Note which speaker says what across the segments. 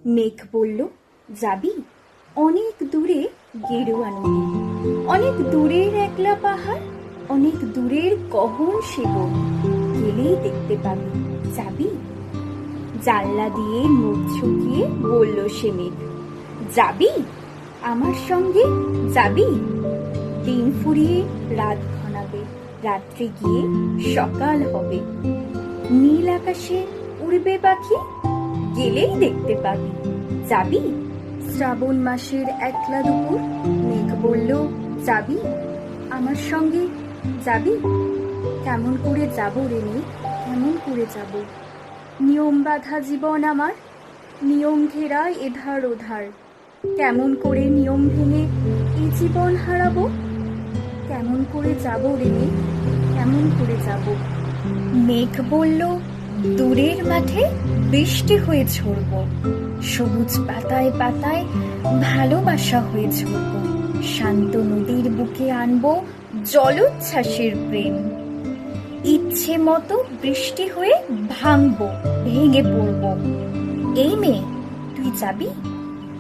Speaker 1: মেঘ বলল, যাবি? অনেক দূরে গেরুয়া নদী, অনেক দূরের একলা পাহাড়, অনেক দূরের গহন সেবন, গেলেই দেখতে পাবি। যাবি? জানলা দিয়ে মুখ ঝুঁকিয়ে বলল সে মেঘ, যাবি আমার সঙ্গে? যাবি? দিন ফুরিয়ে রাত ঘনাবে, রাত্রে গিয়ে সকাল হবে, নীল আকাশে উড়বে পাখি, গেলেই দেখতে পাবি। যাবি? শ্রাবণ মাসের একলা দুপুর, মেঘ বলল, যাবি আমার সঙ্গে? যাবি? কেমন করে যাব রে মেঘ, কেমন করে যাব? নিয়ম বাঁধা জীবন আমার, নিয়ম ঘেরা এধার ওধার, কেমন করে নিয়ম ভেঙে এই জীবন হারাবো? কেমন করে যাব রে মেঘ, কেমন করে যাব? মেঘ বলল, দূরের মাঠে বৃষ্টি হয়ে ঝরব, সবুজ পাতায় পাতায় ভালোবাসা হয়ে ঝরব, শান্ত নদীর বুকে আনবো জলোচ্ছ্বাসের প্রেম, ইচ্ছে মতো বৃষ্টি হয়ে ভাঙবো, ভেঙে পড়ব। এই মেয়ে, তুই যাবি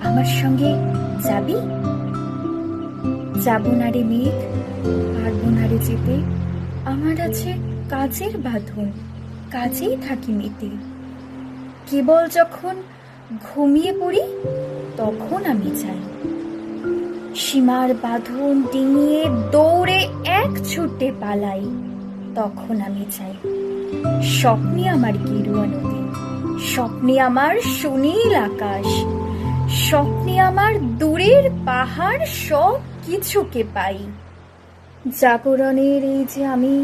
Speaker 1: আমার সঙ্গে? যাবি? যাব না রে মেঘ, পারবো না রে যেতে, আমার আছে কাজের বাঁধন, কাজেই থাকি মেতে। কেবল যখন ঘুমিয়ে পড়ি তখন আমি যাই, সীমার বাঁধন ডিঙিয়ে দৌড়ে এক ছুটে পালাই, তখন আমি চাই। স্বপ্নে আমার গেরুয়া নদী, স্বপ্নে আমার সুনীল আকাশ, স্বপ্নে আমার দূরের পাহাড়, সব কিছুকে পাই। জাগরণের এই যে আমি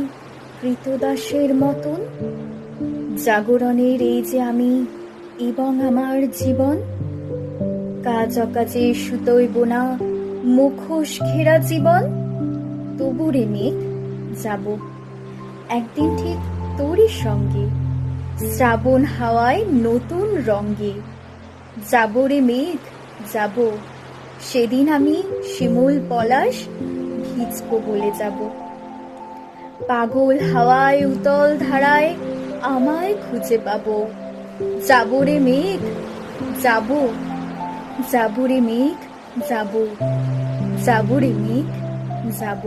Speaker 1: কৃতদাসের মতন, জাগরণের এই যে আমি এবং আমার জীবন, কাজ অকাজে সুতোয় বোনা মুখোশ ঘেরা জীবন, তবু রে মেঘ যাব একদিন ঠিক তোরই সঙ্গে, শ্রাবণ হাওয়ায় নতুন রঙ্গে। যাব রে মেঘ যাব, সেদিন আমি শিমুল পলাশ ভিজবো বলে যাব। পাগল হাওয়ায় উতল ধারায় আমায় খুঁজে পাবো। যাব রে মেঘ যাব, যাব রে মেঘ যাব, যাব রে মেঘ যাব।